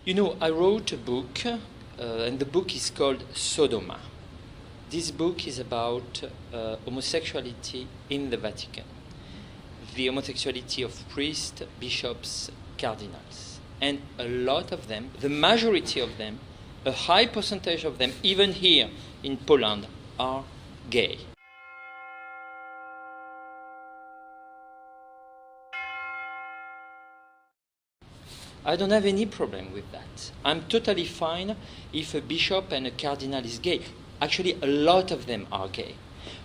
You know, I wrote a book, and the book is called Sodoma. This book is about homosexuality in the Vatican, the homosexuality of priests, bishops, cardinals. And a lot of them, the majority of them, a high percentage of them, even here in Poland, are gay. I don't have any problem with that. I'm totally fine if a bishop and a cardinal is gay. Actually, a lot of them are gay.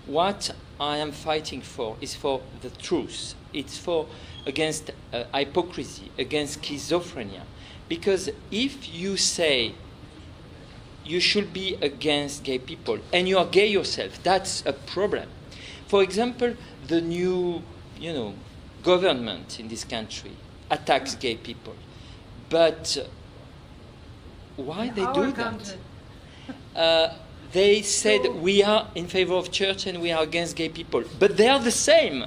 What I am fighting for is for the truth. It's for against hypocrisy, against schizophrenia. Because if you say you should be against gay people and you are gay yourself, that's a problem. For example, the new, government in this country attacks gay people. But why they do that? They said we are in favor of church and we are against gay people. But they are the same.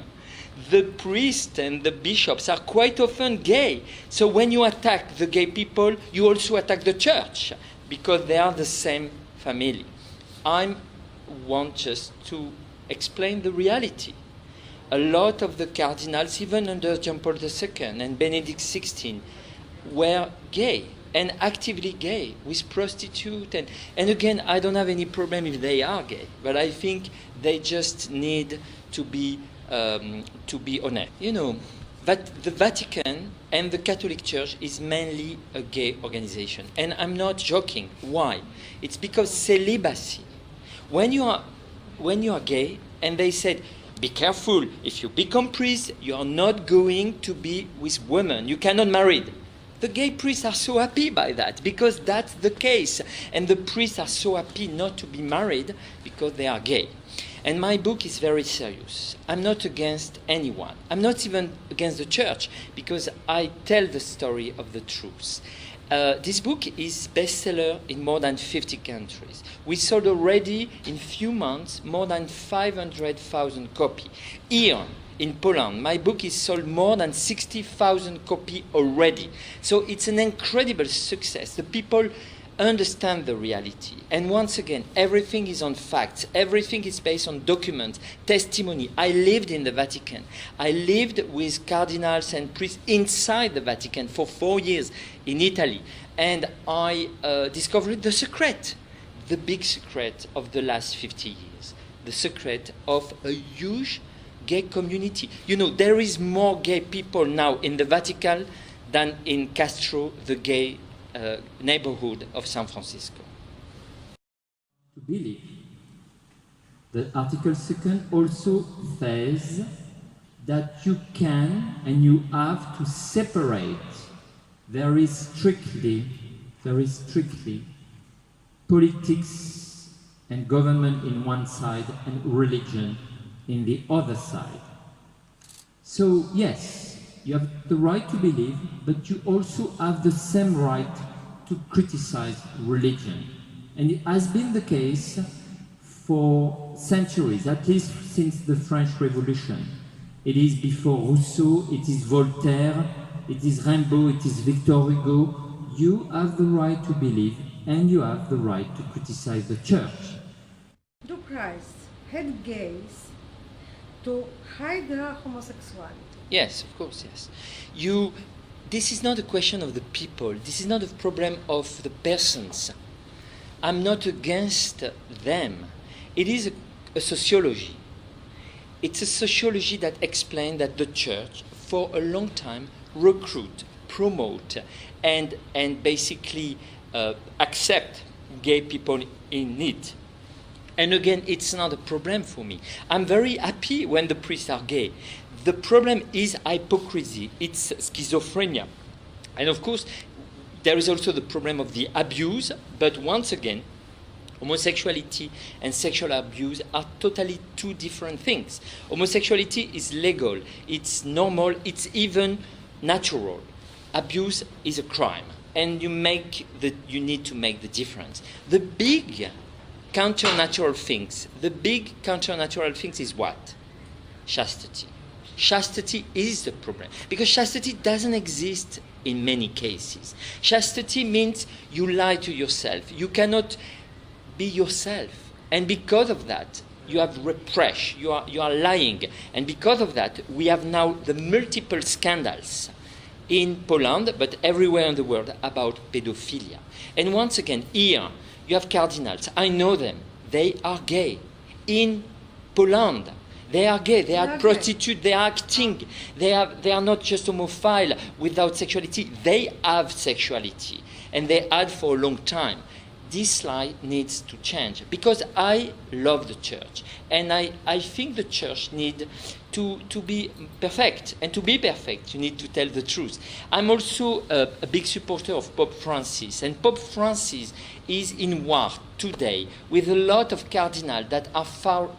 The priests and the bishops are quite often gay. So when you attack the gay people, you also attack the church because they are the same family. I want just to explain the reality. A lot of the cardinals, even under John Paul II and Benedict XVI, were gay and actively gay with prostitutes. And again, I don't have any problem if they are gay, but I think they just need to be honest. That the Vatican and the Catholic Church is mainly a gay organization. And I'm not joking. Why? It's because celibacy. When you are gay, and they said, be careful, if you become priest, you are not going to be with women. You cannot marry. The gay priests are so happy by that because that's the case. And the priests are so happy not to be married because they are gay. And my book is very serious. I'm not against anyone. I'm not even against the church because I tell the story of the truth. This book is bestseller in more than 50 countries. We sold already in few months more than 500,000 copies. Here in Poland, my book is sold more than 60,000 copies already. So it's an incredible success. The people understand the reality. And once again, everything is on facts. Everything is based on documents, testimony. I lived in the Vatican. I lived with cardinals and priests inside the Vatican for 4 years in Italy. And I discovered the secret, the big secret of the last 50 years, the secret of a huge gay community. There is more gay people now in the Vatican than in Castro, the gay neighborhood of San Francisco. To believe. The Article 2 also says that you can and you have to separate very strictly politics and government in one side and religion in the other side. So yes, you have the right to believe, but you also have the same right to criticize religion. And it has been the case for centuries, at least since the French Revolution. It is before Rousseau, it is Voltaire, it is Rimbaud, it is Victor Hugo. You have the right to believe, and you have the right to criticize the church. Do Christ had gays to hide their homosexuality? Yes, of course, yes. This is not a question of the people. This is not a problem of the persons. I'm not against them. It is a sociology. It's a sociology that explains that the church, for a long time, recruit, promote, and basically accept gay people in need. And again, it's not a problem for me. I'm very happy when the priests are gay. The problem is hypocrisy. It's schizophrenia. And of course, there is also the problem of the abuse. But once again, homosexuality and sexual abuse are totally two different things. Homosexuality is legal. It's normal. It's even natural. Abuse is a crime. And you need to make the difference. The big counter-natural things is what? Chastity. Chastity is the problem. Because chastity doesn't exist in many cases. Chastity means you lie to yourself. You cannot be yourself. And because of that, you have repression, you are lying. And because of that, we have now the multiple scandals in Poland, but everywhere in the world, about pedophilia. And once again, here, you have cardinals. I know them. They are gay. In Poland, they are gay. They are prostitutes. They are acting. They are not just homophile without sexuality. They have sexuality. And they had for a long time. This lie needs to change, because I love the church, and I think the church needs to be perfect, and to be perfect you need to tell the truth. I'm also a big supporter of Pope Francis, and Pope Francis is in war today with a lot of cardinals that are far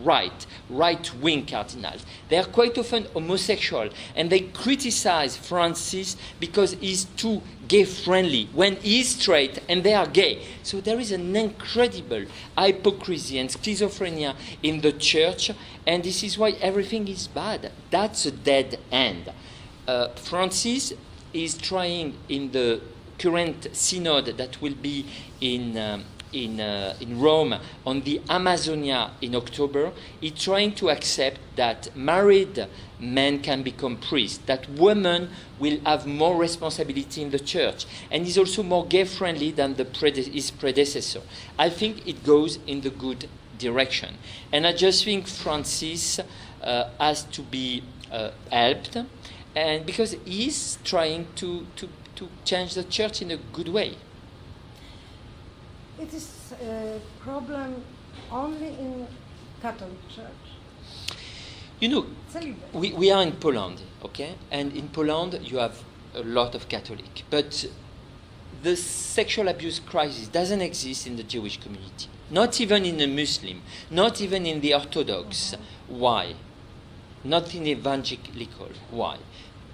right-wing cardinals. They are quite often homosexual, and they criticize Francis because he's too gay-friendly when he's straight and they are gay. So there is an incredible hypocrisy and schizophrenia in the church, and this is why everything is bad. That's a dead end. Francis is trying in the current synod that will be in Rome on the Amazonia in October, is trying to accept that married men can become priests, that women will have more responsibility in the church, and is also more gay-friendly than his predecessor. I think it goes in the good direction. And I just think Francis has to be helped, and because he's trying to change the church in a good way. It is a problem only in Catholic Church. You know, we are in Poland, okay? And in Poland you have a lot of Catholic. But the sexual abuse crisis doesn't exist in the Jewish community. Not even in the Muslim. Not even in the Orthodox. Why? Not in evangelical. Why?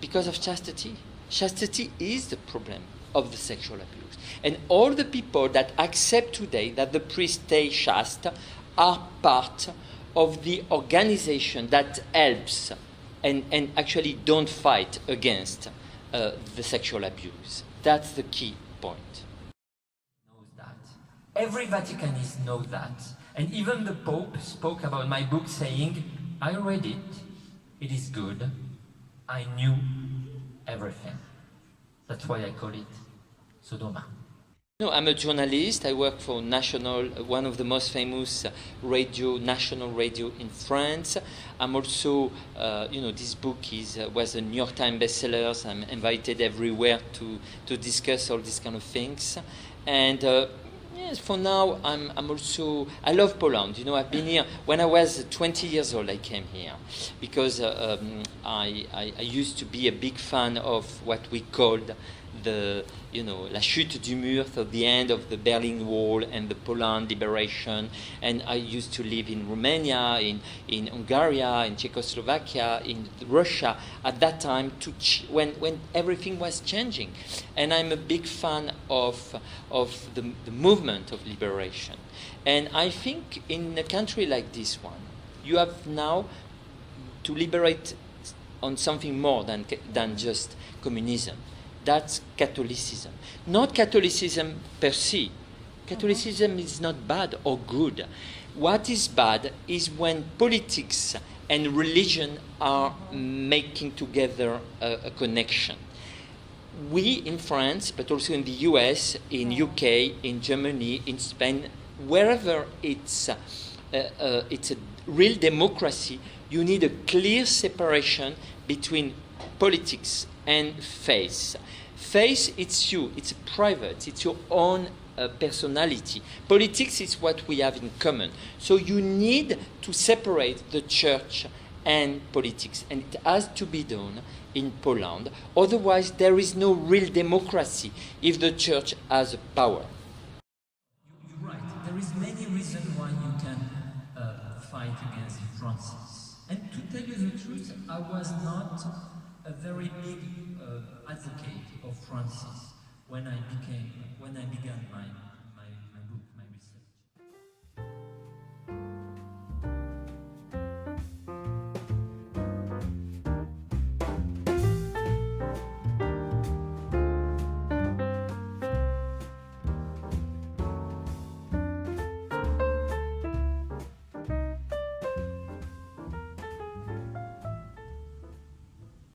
Because of chastity. Chastity is the problem of the sexual abuse. And all the people that accept today that the priests stay chaste are part of the organization that helps and actually don't fight against the sexual abuse. That's the key point. Knows that. Every Vaticanist knows that. And even the Pope spoke about my book saying, I read it, it is good, I knew everything. That's why I call it Sodoma. No, I'm a journalist. I work for one of the most famous national radio in France. I'm also, this book was a New York Times bestseller. I'm invited everywhere to discuss all these kind of things. And yes, for now, I love Poland. You know, I've been here. When I was 20 years old, I came here because I used to be a big fan of what we called la chute du mur, so the end of the Berlin Wall and the Poland liberation. And I used to live in Romania, in Hungary, in Czechoslovakia, in Russia at that time, when everything was changing. And I'm a big fan of the movement of liberation. And I think in a country like this one, you have now to liberate on something more than just communism. That's Catholicism. Not Catholicism per se. Catholicism is not bad or good. What is bad is when politics and religion are making together a connection. We in France, but also in the US, in UK, in Germany, in Spain, wherever it's a real democracy, you need a clear separation between politics and faith. Faith, it's you, it's private, it's your own personality. Politics is what we have in common. So you need to separate the church and politics, and it has to be done in Poland. Otherwise, there is no real democracy if the church has power. You're right. There is many reasons why you can fight against Francis. And to tell you the truth, I was not a very big advocate of Francis when I began my